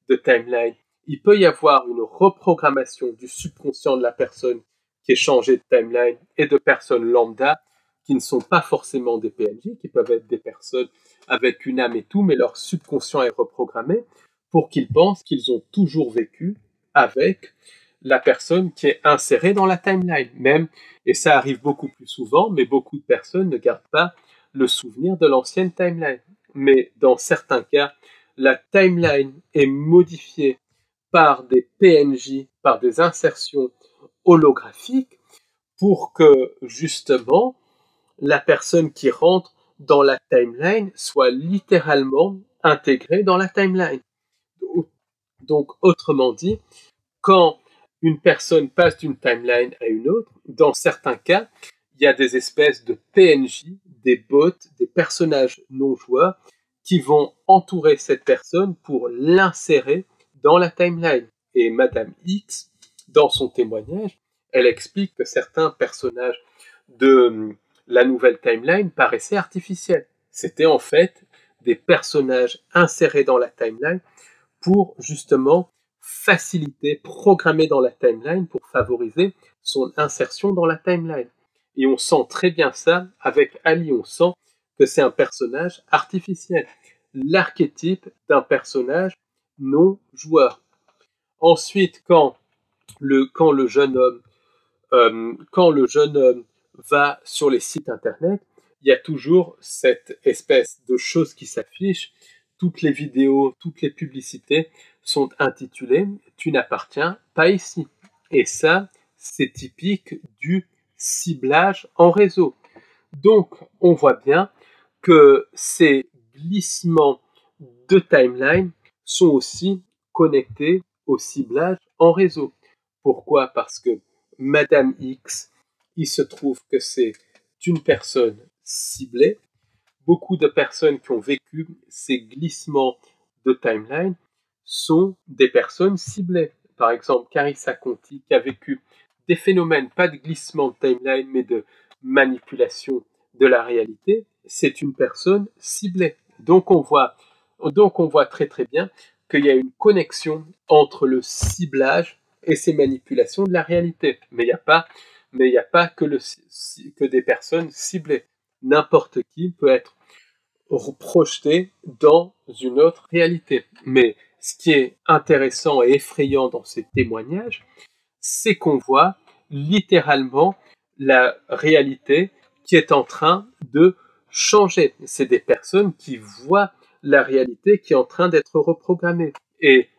de timeline, il peut y avoir une reprogrammation du subconscient de la personne qui est changée de timeline et de personnes lambda qui ne sont pas forcément des PNJ, qui peuvent être des personnes avec une âme et tout, mais leur subconscient est reprogrammé pour qu'ils pensent qu'ils ont toujours vécu avec la personne qui est insérée dans la timeline même. Et ça arrive beaucoup plus souvent, mais beaucoup de personnes ne gardent pas le souvenir de l'ancienne timeline. Mais dans certains cas, la timeline est modifiée par des PNJ, par des insertions holographiques, pour que justement la personne qui rentre dans la timeline soit littéralement intégrée dans la timeline. Donc, autrement dit, quand une personne passe d'une timeline à une autre, dans certains cas, il y a des espèces de PNJ, des bots, des personnages non joueurs qui vont entourer cette personne pour l'insérer dans la timeline. Et Madame X, dans son témoignage, elle explique que certains personnages de la nouvelle timeline paraissaient artificiels. C'était en fait des personnages insérés dans la timeline pour justement faciliter, programmer dans la timeline pour favoriser son insertion dans la timeline. Et on sent très bien ça avec Ali, on sent que c'est un personnage artificiel, l'archétype d'un personnage non joueur. Ensuite, quand le jeune homme va sur les sites internet, il y a toujours cette espèce de chose qui s'affiche. Toutes les vidéos, toutes les publicités sont intitulées « Tu n'appartiens pas ici ». Et ça, c'est typique du ciblage en réseau. Donc, on voit bien que ces glissements de timeline sont aussi connectés au ciblage en réseau. Pourquoi? Parce que Madame X, il se trouve que c'est une personne ciblée. Beaucoup de personnes qui ont vécu ces glissements de timeline sont des personnes ciblées. Par exemple, Carissa Conti, qui a vécu des phénomènes, pas de glissement de timeline, mais de manipulation de la réalité, c'est une personne ciblée. Donc on voit très très bien qu'il y a une connexion entre le ciblage et ces manipulations de la réalité. Mais il n'y a pas que des personnes ciblées. N'importe qui peut être projeté dans une autre réalité. Mais ce qui est intéressant et effrayant dans ces témoignages, c'est qu'on voit littéralement la réalité qui est en train de changer. C'est des personnes qui voient la réalité qui est en train d'être reprogrammée. Et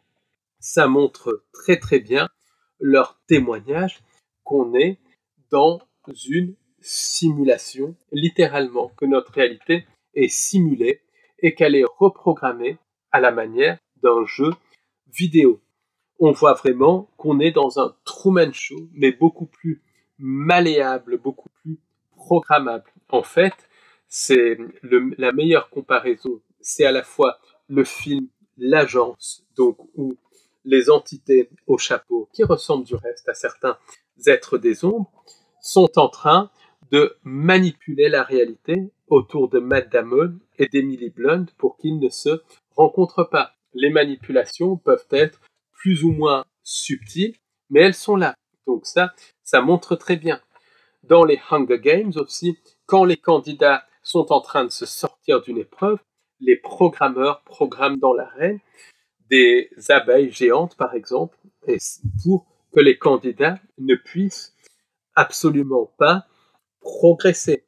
ça montre très très bien leur témoignage qu'on est dans une simulation, littéralement, que notre réalité est simulée et qu'elle est reprogrammée à la manière d'un jeu vidéo. On voit vraiment qu'on est dans un Truman Show, mais beaucoup plus malléable, beaucoup plus programmable. En fait, c'est la meilleure comparaison, c'est à la fois le film L'Agence, donc où les entités au chapeau, qui ressemblent du reste à certains êtres des ombres, sont en train de manipuler la réalité autour de Matt Damon et d'Emily Blunt pour qu'ils ne se rencontrent pas. Les manipulations peuvent être plus ou moins subtiles, mais elles sont là. Donc ça montre très bien. Dans les Hunger Games aussi, quand les candidats sont en train de se sortir d'une épreuve, les programmeurs programment dans l'arène des abeilles géantes, par exemple, pour que les candidats ne puissent absolument pas progresser.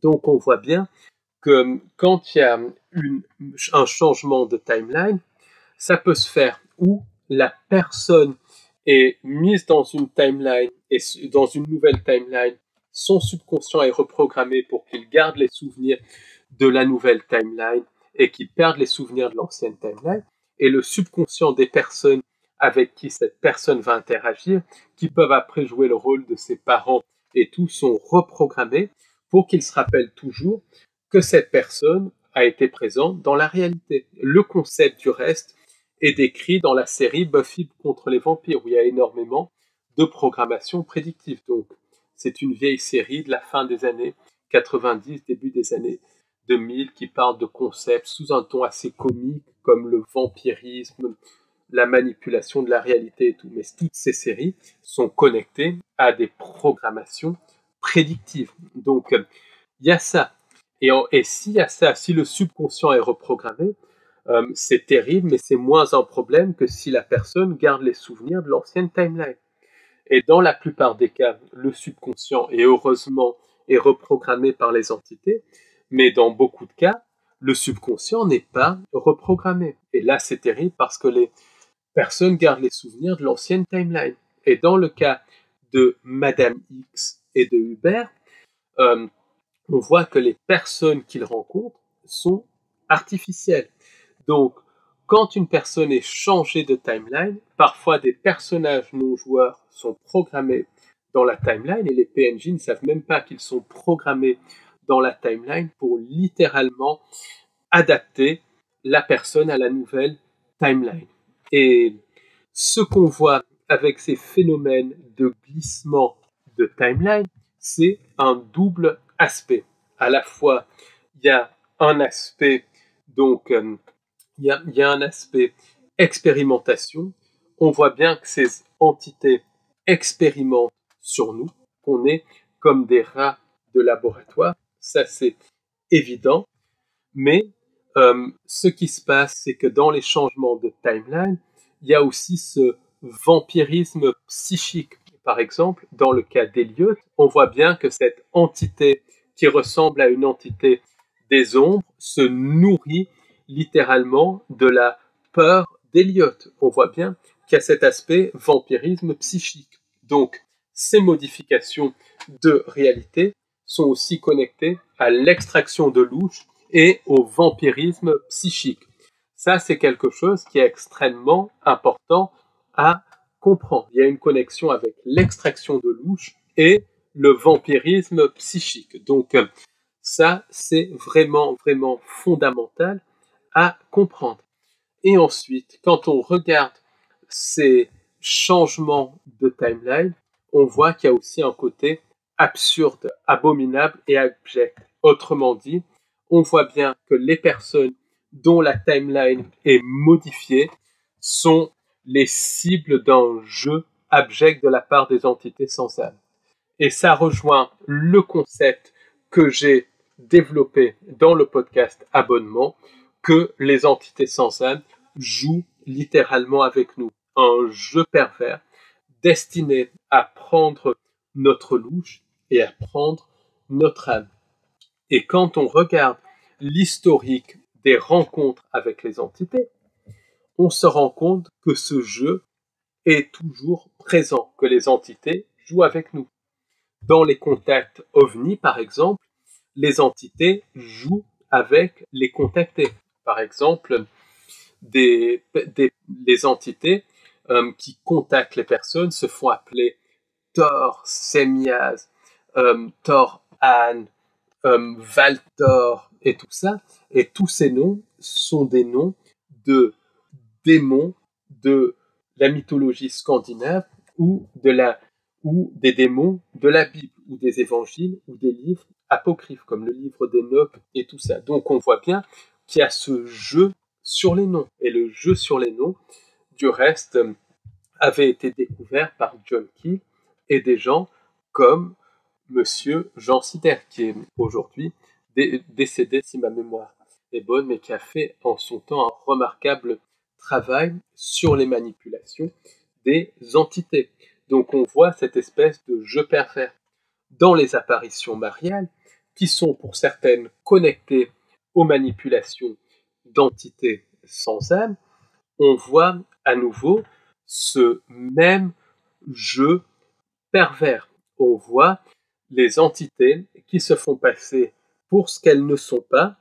Donc on voit bien que quand il y a un changement de timeline, ça peut se faire où la personne est mise dans une timeline et dans une nouvelle timeline, son subconscient est reprogrammé pour qu'il garde les souvenirs de la nouvelle timeline et qu'il perde les souvenirs de l'ancienne timeline. Et le subconscient des personnes avec qui cette personne va interagir, qui peuvent après jouer le rôle de ses parents et tout, sont reprogrammés pour qu'ils se rappellent toujours que cette personne a été présente dans la réalité. Le concept du reste est décrit dans la série Buffy contre les vampires, où il y a énormément de programmation prédictive. Donc, c'est une vieille série de la fin des années 90, début des années 2000, qui parle de concepts sous un ton assez comique, comme le vampirisme, la manipulation de la réalité et tout. Mais toutes ces séries sont connectées à des programmations prédictives. Donc, il y a ça. Et s'il y a ça, si le subconscient est reprogrammé, c'est terrible, mais c'est moins un problème que si la personne garde les souvenirs de l'ancienne timeline. Et dans la plupart des cas, le subconscient, et heureusement, est reprogrammé par les entités, mais dans beaucoup de cas, le subconscient n'est pas reprogrammé. Et là, c'est terrible parce que les personnes gardent les souvenirs de l'ancienne timeline. Et dans le cas de Madame X et de Hubert, on voit que les personnes qu'ils rencontrent sont artificielles. Donc, quand une personne est changée de timeline, parfois des personnages non-joueurs sont programmés dans la timeline et les PNJ ne savent même pas qu'ils sont programmés dans la timeline pour littéralement adapter la personne à la nouvelle timeline. Et ce qu'on voit avec ces phénomènes de glissement de timeline, c'est un double aspect. À la fois, il y a un aspect, donc, il y a un aspect expérimentation. On voit bien que ces entités expérimentent sur nous, qu'on est comme des rats de laboratoire. Ça, c'est évident. Mais ce qui se passe, c'est que dans les changements de timeline, il y a aussi ce vampirisme psychique. Par exemple, dans le cas d'Elliot, on voit bien que cette entité qui ressemble à une entité des ombres se nourrit littéralement de la peur d'Elliot. On voit bien qu'il y a cet aspect vampirisme psychique. Donc, ces modifications de réalité sont aussi connectées à l'extraction de louche et au vampirisme psychique. Ça, c'est quelque chose qui est extrêmement important à comprendre. Il y a une connexion avec l'extraction de louche et le vampirisme psychique. Donc, ça, c'est vraiment, vraiment fondamental à comprendre. Et ensuite, quand on regarde ces changements de timeline, on voit qu'il y a aussi un côté absurde, abominable et abject. Autrement dit, on voit bien que les personnes dont la timeline est modifiée sont les cibles d'un jeu abject de la part des entités sans âme. Et ça rejoint le concept que j'ai développé dans le podcast Abonnement, que les entités sans âme jouent littéralement avec nous. Un jeu pervers destinés à prendre notre louche et à prendre notre âme. Et quand on regarde l'historique des rencontres avec les entités, on se rend compte que ce jeu est toujours présent, que les entités jouent avec nous. Dans les contacts OVNI, par exemple, les entités jouent avec les contactés. Par exemple, les entités qui contactent les personnes se font appeler Thor, Semiaz, Thor Anne, Valtor et tout ça. Et tous ces noms sont des noms de démons de la mythologie scandinave ou des démons de la Bible ou des évangiles ou des livres apocryphes comme le livre d'Enoch et tout ça. Donc on voit bien qu'il y a ce jeu sur les noms. Et le jeu sur les noms, du reste, avait été découvert par John Keel et des gens comme Monsieur Jean Sider, qui est aujourd'hui décédé, si ma mémoire est bonne, mais qui a fait en son temps un remarquable travail sur les manipulations des entités. Donc on voit cette espèce de jeu pervers dans les apparitions mariales, qui sont pour certaines connectées aux manipulations d'entités sans âme. On voit à nouveau ce même jeu pervers. On voit les entités qui se font passer pour ce qu'elles ne sont pas,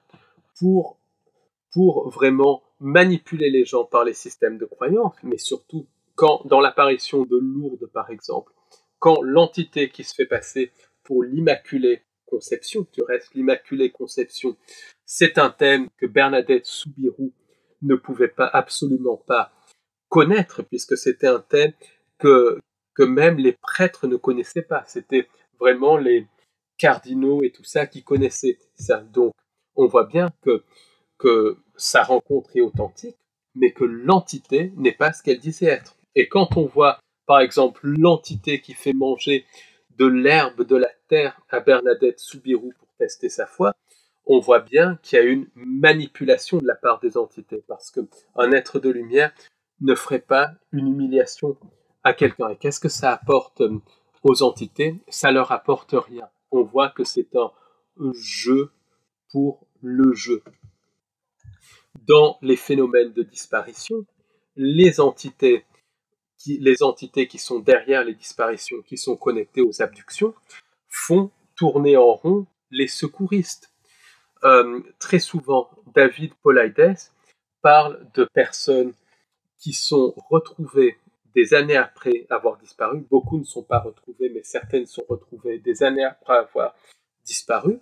pour vraiment manipuler les gens par les systèmes de croyance, mais surtout quand, dans l'apparition de Lourdes par exemple, quand l'entité qui se fait passer pour l'Immaculée Conception, du reste l'Immaculée Conception, c'est un thème que Bernadette Soubirous ne pouvait pas absolument pas connaître, puisque c'était un thème que même les prêtres ne connaissaient pas. C'était vraiment les cardinaux et tout ça qui connaissaient ça. Donc, on voit bien que sa rencontre est authentique, mais que l'entité n'est pas ce qu'elle disait être. Et quand on voit, par exemple, l'entité qui fait manger de l'herbe de la terre à Bernadette Soubirous pour tester sa foi, on voit bien qu'il y a une manipulation de la part des entités, parce qu'un être de lumière ne ferait pas une humiliation à quelqu'un. Et qu'est-ce que ça apporte aux entités? Ça leur apporte rien. On voit que c'est un jeu pour le jeu. Dans les phénomènes de disparition, les entités qui sont derrière les disparitions, qui sont connectées aux abductions, font tourner en rond les secouristes. Très souvent, David Paulides parle de personnes qui sont retrouvées des années après avoir disparu. Beaucoup ne sont pas retrouvées, mais certaines sont retrouvées des années après avoir disparu.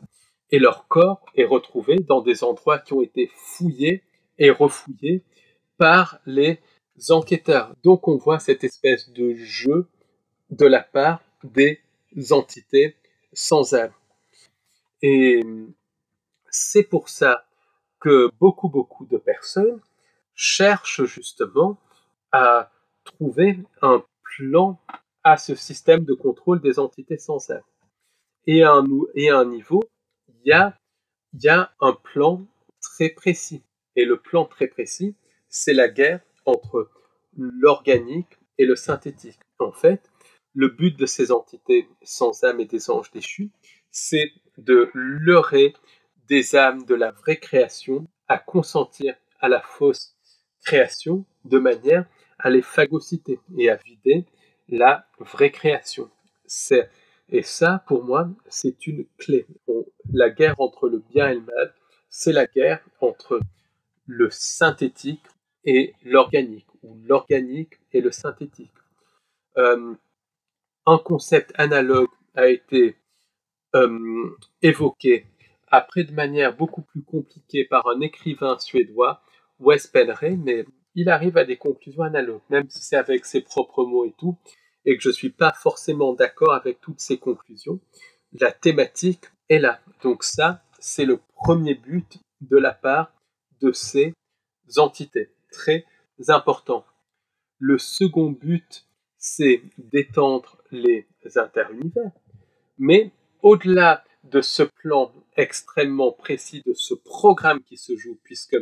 Et leur corps est retrouvé dans des endroits qui ont été fouillés et refouillés par les enquêteurs. Donc on voit cette espèce de jeu de la part des entités sans âme. Et c'est pour ça que beaucoup de personnes cherchent justement à trouver un plan à ce système de contrôle des entités sans âme. Et à un niveau, il y a un plan très précis. Et le plan très précis, c'est la guerre entre l'organique et le synthétique. En fait, le but de ces entités sans âme et des anges déchus, c'est de leurrer des âmes de la vraie création à consentir à la fausse création de manière à les phagocyter et à vider la vraie création. Et ça, pour moi, c'est une clé. La guerre entre le bien et le mal, c'est la guerre entre le synthétique et l'organique, ou l'organique et le synthétique. Un concept analogue a été évoqué après de manière beaucoup plus compliquée par un écrivain suédois, Wes Penrey, mais il arrive à des conclusions analogues, même si c'est avec ses propres mots et tout, et que je ne suis pas forcément d'accord avec toutes ces conclusions. La thématique est là. Donc ça, c'est le premier but de la part de ces entités. Très important. Le second but, c'est d'étendre les interunivers. Mais au-delà de ce plan extrêmement précis, de ce programme qui se joue, puisque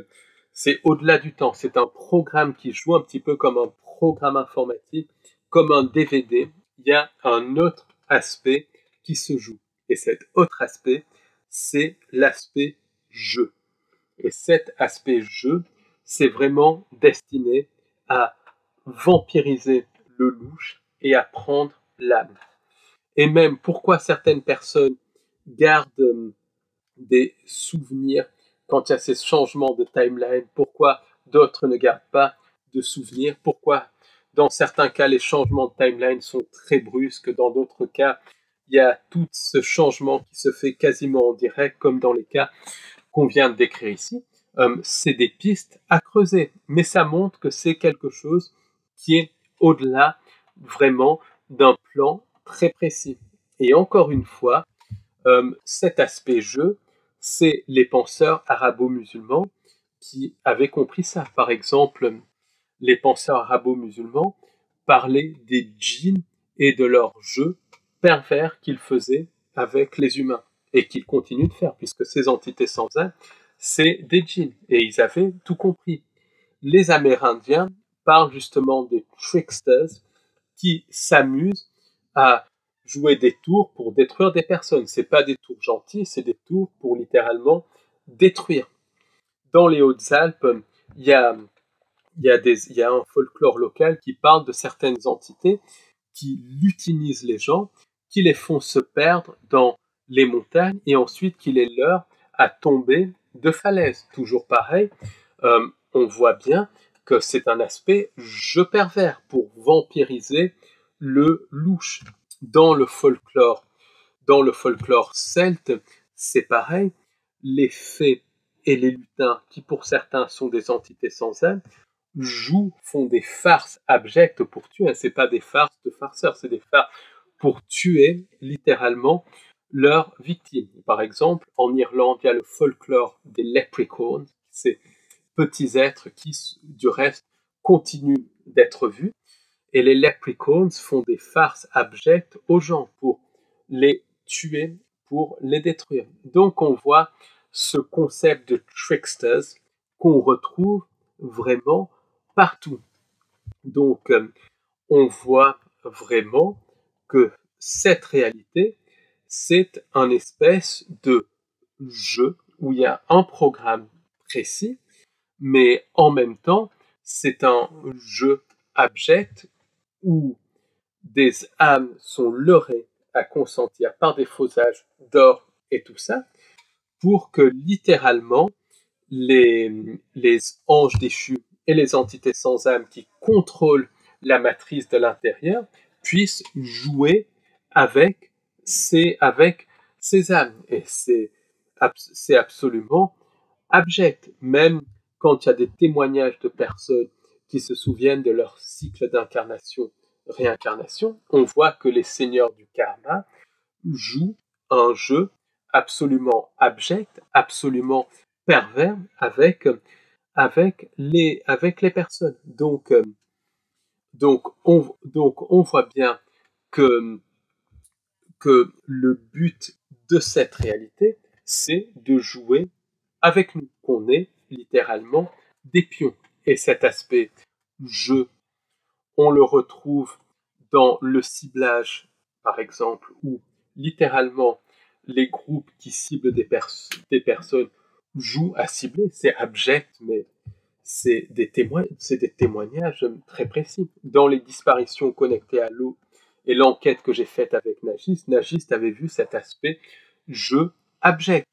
c'est au-delà du temps, c'est un programme qui joue un petit peu comme un programme informatique comme un DVD, il y a un autre aspect qui se joue. Et cet autre aspect, c'est l'aspect jeu. Et cet aspect jeu, c'est vraiment destiné à vampiriser le louche et à prendre l'âme. Et même pourquoi certaines personnes gardent des souvenirs quand il y a ces changements de timeline, pourquoi d'autres ne gardent pas de souvenirs, pourquoi dans certains cas les changements de timeline sont très brusques, dans d'autres cas il y a tout ce changement qui se fait quasiment en direct, comme dans les cas qu'on vient de décrire ici. C'est des pistes à creuser, mais ça montre que c'est quelque chose qui est au-delà vraiment d'un plan très précis. Et encore une fois, cet aspect jeu, c'est les penseurs arabo-musulmans qui avaient compris ça. Par exemple, les penseurs arabo-musulmans parlaient des djinns et de leurs jeux pervers qu'ils faisaient avec les humains et qu'ils continuent de faire, puisque ces entités sans âme, c'est des djinns. Et ils avaient tout compris. Les Amérindiens parlent justement des tricksters qui s'amusent à jouer des tours pour détruire des personnes. C'est pas des tours gentils, c'est des tours pour littéralement détruire. Dans les Hautes-Alpes, il y a, il y a un folklore local qui parle de certaines entités qui lutinisent les gens, qui les font se perdre dans les montagnes et ensuite qui les leurrent à tomber de falaises. Toujours pareil, on voit bien que c'est un aspect jeu pervers pour vampiriser le louche. Dans le folklore celte, c'est pareil, les fées et les lutins, qui pour certains sont des entités sans âme, font des farces abjectes pour tuer. C'est pas des farces de farceurs, c'est des farces pour tuer littéralement leurs victimes. Par exemple, en Irlande, il y a le folklore des leprechauns, ces petits êtres qui, du reste, continuent d'être vus. Et les leprechauns font des farces abjectes aux gens pour les tuer, pour les détruire. Donc on voit ce concept de tricksters qu'on retrouve vraiment partout. Donc on voit vraiment que cette réalité, c'est un espèce de jeu où il y a un programme précis, mais en même temps, c'est un jeu abject où des âmes sont leurrées à consentir par des fausages d'or et tout ça, pour que littéralement les anges déchus et les entités sans âme qui contrôlent la matrice de l'intérieur puissent jouer avec avec ces âmes. Et c'est absolument abject. Même quand il y a des témoignages de personnes qui se souviennent de leur cycle d'incarnation, réincarnation, on voit que les seigneurs du karma jouent un jeu absolument abject, absolument pervers avec les personnes. Donc on voit bien que, que le but de cette réalité, c'est de jouer avec nous, qu'on est littéralement des pions. Et cet aspect jeu, on le retrouve dans le ciblage, par exemple, où littéralement les groupes qui ciblent des personnes jouent à cibler. C'est abject, mais c'est des témoignages très précis. Dans les disparitions connectées à l'eau et l'enquête que j'ai faite avec Nagist avait vu cet aspect jeu abject.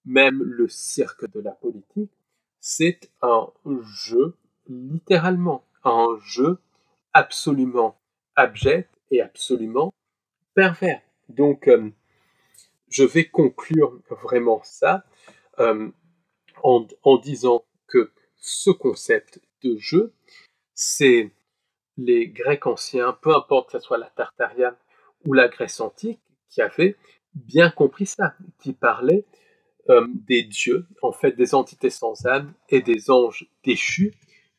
Même le cirque de la politique, c'est un jeu, littéralement, un jeu absolument abject et absolument pervers. Donc, je vais conclure vraiment ça euh, en disant que ce concept de jeu, c'est les Grecs anciens, peu importe que ce soit la Tartaria ou la Grèce antique, qui avaient bien compris ça, qui parlaient des dieux, en fait des entités sans âme et des anges déchus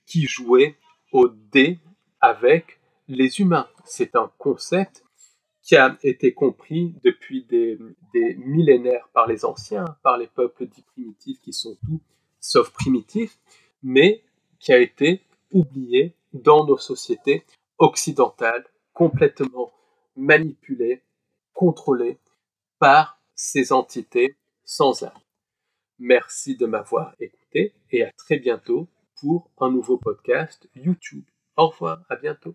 qui jouaient au dé avec les humains. C'est un concept qui a été compris depuis des millénaires par les anciens, par les peuples dits primitifs qui sont tout sauf primitifs, mais qui a été oublié dans nos sociétés occidentales complètement manipulé, contrôlé par ces entités sans âme. Merci de m'avoir écouté et à très bientôt pour un nouveau podcast YouTube. Au revoir, à bientôt.